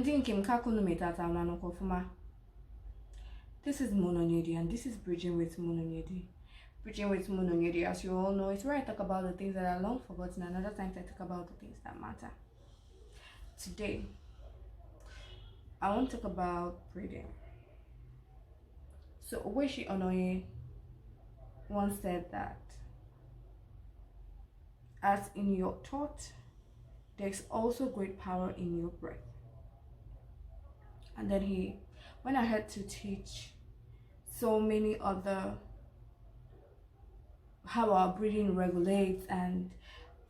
This is Mononyedi and this is Bridging with Mononyedi. Bridging with Mononyedi, as you all know, it's where I talk about the things that are long forgotten and other times I talk about the things that matter. Today, I want to talk about breathing. So Ogbueshi Ononye once said that as in your thought, there's also great power in your breath. And then he went ahead to teach so many other how our breathing regulates and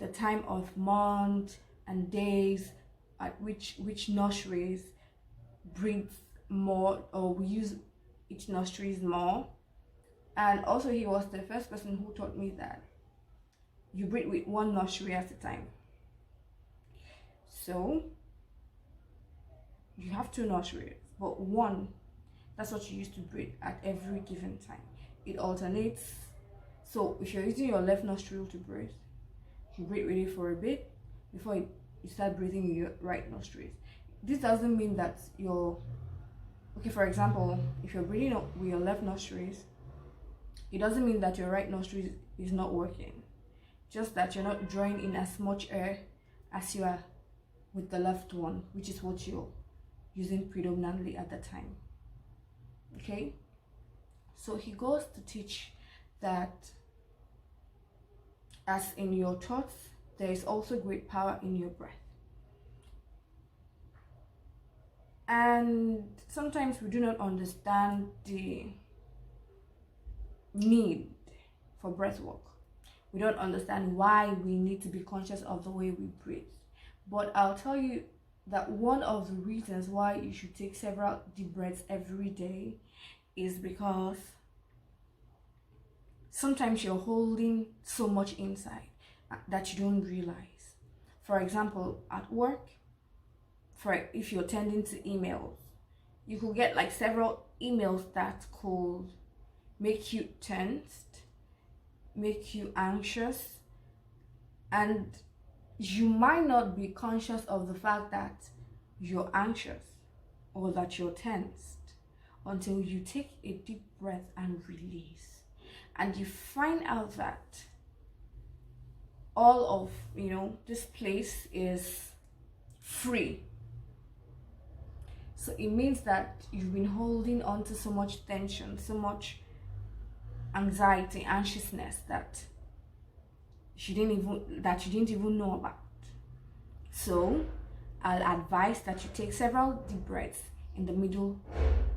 the time of month and days at which nostrils breathes more, or we use each nostrils more. And also he was the first person who taught me that you breathe with one nostril at a time. So you have two nostrils, but one, that's what you use to breathe at every given time. It alternates. So if you're using your left nostril to breathe, you breathe with it for a bit before you start breathing with your right nostril. This doesn't mean that you're okay. For example, if you're breathing with your left nostrils, it doesn't mean that your right nostril is not working. Just that you're not drawing in as much air as you are with the left one, which is what you're using predominantly at the time. Okay, so he goes to teach that as in your thoughts, there is also great power in your breath. And sometimes we do not understand the need for breath work. We don't understand why we need to be conscious of the way we breathe. But I'll tell you that one of the reasons why you should take several deep breaths every day is because sometimes you're holding so much inside that you don't realize. For example, at work, if you're tending to emails, you could get like several emails that could make you tensed, make you anxious, and you might not be conscious of the fact that you're anxious or that you're tensed until you take a deep breath and release. And you find out that all of this place is free. So it means that you've been holding on to so much tension, so much anxiety, anxiousness that you didn't even know about. So I'll advise that you take several deep breaths in the middle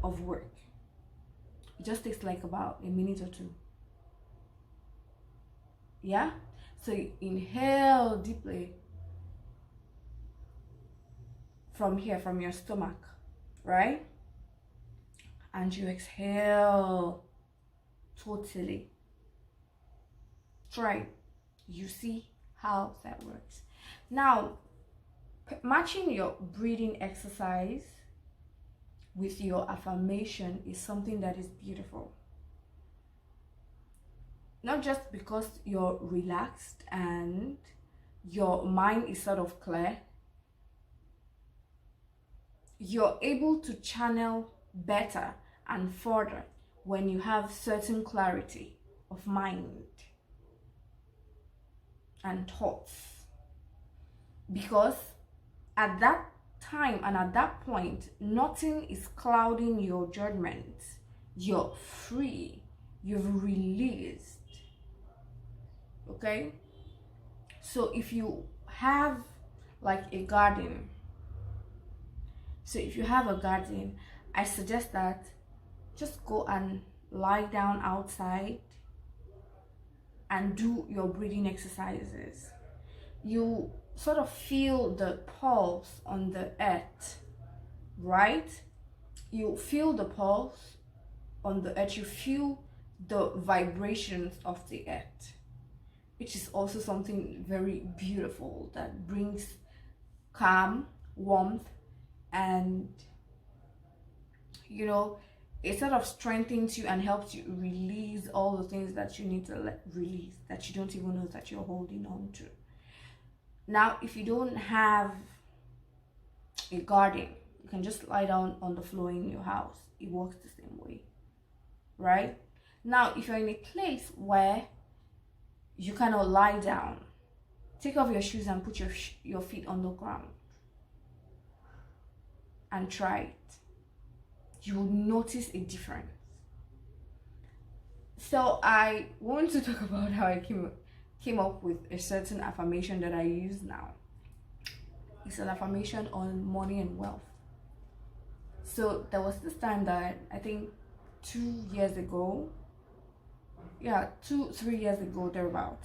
of work. It just takes like about a minute or two. Yeah, so you inhale deeply from here, from your stomach, right? And you exhale totally. Try. You see how that works. Now, matching your breathing exercise with your affirmation is something that is beautiful. Not just because you're relaxed and your mind is sort of clear, you're able to channel better and further when you have certain clarity of mind and thoughts. Because at that time and at that point, nothing is clouding your judgment. You're free. You've released. Okay? So if you have like a garden, I suggest that just go and lie down outside and do your breathing exercises. You sort of feel the pulse on the earth, right? You feel the pulse on the earth, you feel the vibrations of the earth, which is also something very beautiful that brings calm, warmth, and it sort of strengthens you and helps you release all the things that you need to release that you don't even know that you're holding on to. Now, if you don't have a garden, You can just lie down on the floor in your house. It works the same way, right? Now, if you're in a place where you cannot lie down, take off your shoes and put your feet on the ground and try it. You will notice a difference. So I want to talk about how I came up with a certain affirmation that I use now. It's an affirmation on money and wealth. So there was this time that I think 2 years ago, 2-3 years ago, thereabout,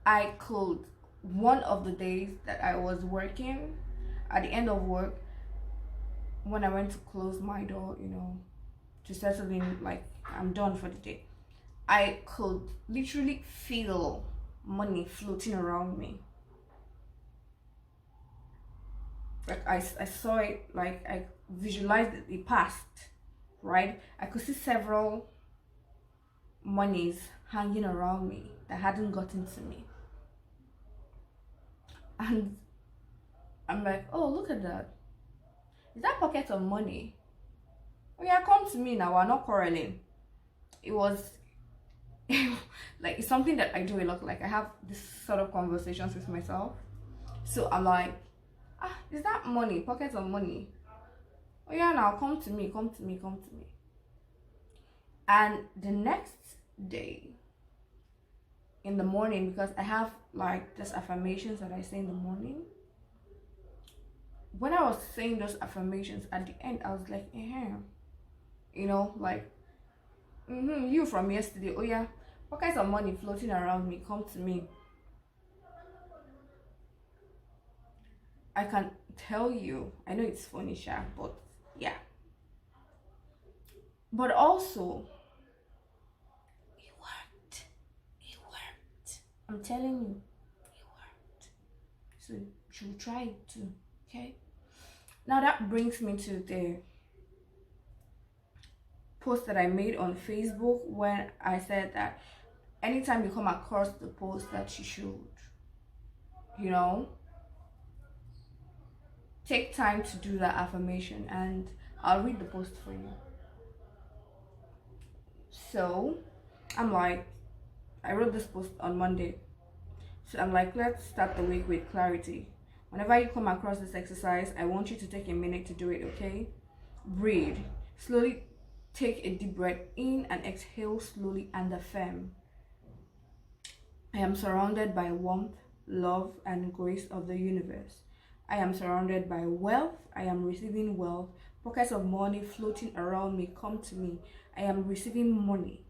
I could, one of the days that I was working, at the end of work, when I went to close my door, to settle in, like I'm done for the day, I could literally feel money floating around me. Like I saw it, like I visualized it passed, right? I could see several monies hanging around me that hadn't gotten to me. And I'm like, oh, look at that. Is that pocket of money? Oh yeah, come to me now, we're not quarreling. It was like, it's something that I do a lot. Like, I have this sort of conversations with myself. So I'm like, is that money, pocket of money? Oh yeah, now come to me, come to me, come to me. And the next day, in the morning, because I have like this affirmations that I say in the morning, when I was saying those affirmations, at the end I was like, like, you from yesterday, oh yeah, pockets of money floating around me, come to me. I can tell you, I know it's funny, Sha, but yeah. But also, it worked. It worked. I'm telling you, it worked. So you should try it too, okay? Now that brings me to the post that I made on Facebook when I said that anytime you come across the post that you should, take time to do that affirmation, and I'll read the post for you. So I'm like, I wrote this post on Monday. So I'm like, let's start the week with clarity. Whenever you come across this exercise, I want you to take a minute to do it, okay? Breathe. Slowly take a deep breath in and exhale slowly and affirm. I am surrounded by warmth, love, and grace of the universe. I am surrounded by wealth. I am receiving wealth. Pockets of money floating around me come to me. I am receiving money.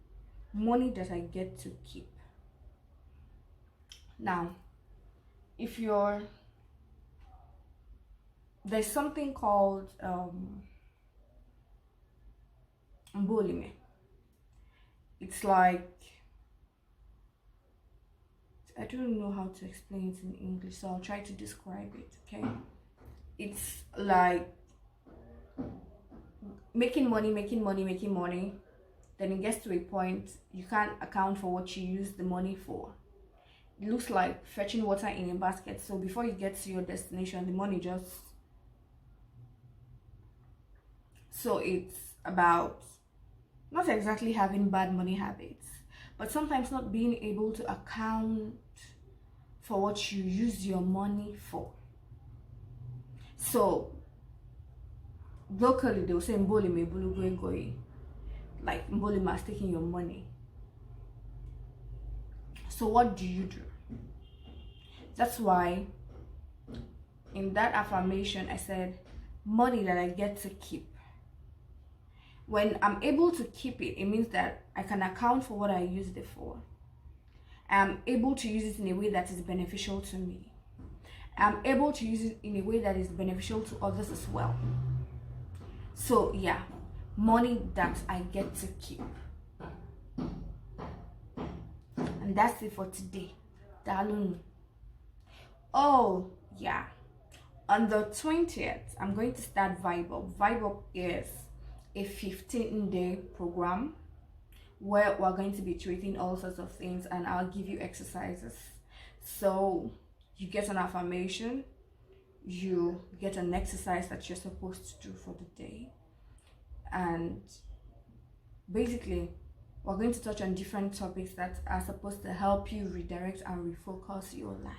Money that I get to keep. Now, if there's something called mbolime. It's like, I don't know how to explain it in English, so I'll try to describe it, okay? It's like making money, then it gets to a point you can't account for what you use the money for. It looks like fetching water in a basket, so before you get to your destination, the money just... So it's about not exactly having bad money habits, but sometimes not being able to account for what you use your money for. So locally they'll say mbolime bulugoigoi, like mbolime is taking your money. So what do you do? That's why in that affirmation I said, money that I get to keep. When I'm able to keep it, it means that I can account for what I used it for. I'm able to use it in a way that is beneficial to me. I'm able to use it in a way that is beneficial to others as well. So yeah, money that I get to keep. And that's it for today. Dalun. Oh yeah, on the 20th, I'm going to start Vibe Up. Vibe Up is a 15-day program where we're going to be treating all sorts of things, and I'll give you exercises. So you get an affirmation, you get an exercise that you're supposed to do for the day. And basically, we're going to touch on different topics that are supposed to help you redirect and refocus your life.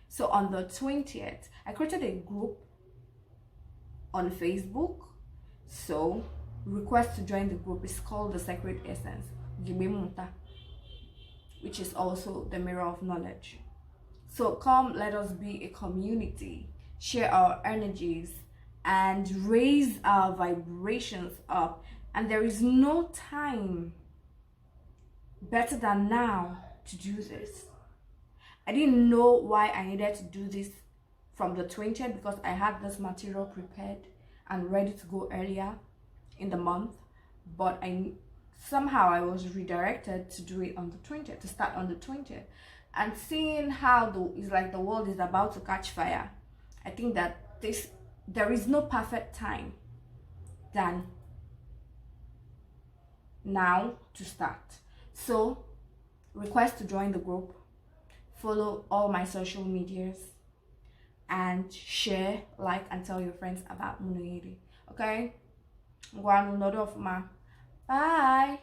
So on the 20th, I created a group on Facebook. So request to join the group is called The Sacred Essence, which is also the mirror of knowledge. So come, let us be a community, share our energies, and raise our vibrations up. And there is no time better than now to do this. I didn't know why I needed to do this from the 20th, because I had this material prepared and ready to go earlier in the month, but somehow I was redirected to do it on the 20th, to start on the 20th. And seeing how it's like the world is about to catch fire, I think that there is no perfect time than now to start. So request to join the group, follow all my social medias, and share, like, and tell your friends about Munoyiri. Okay? Bye.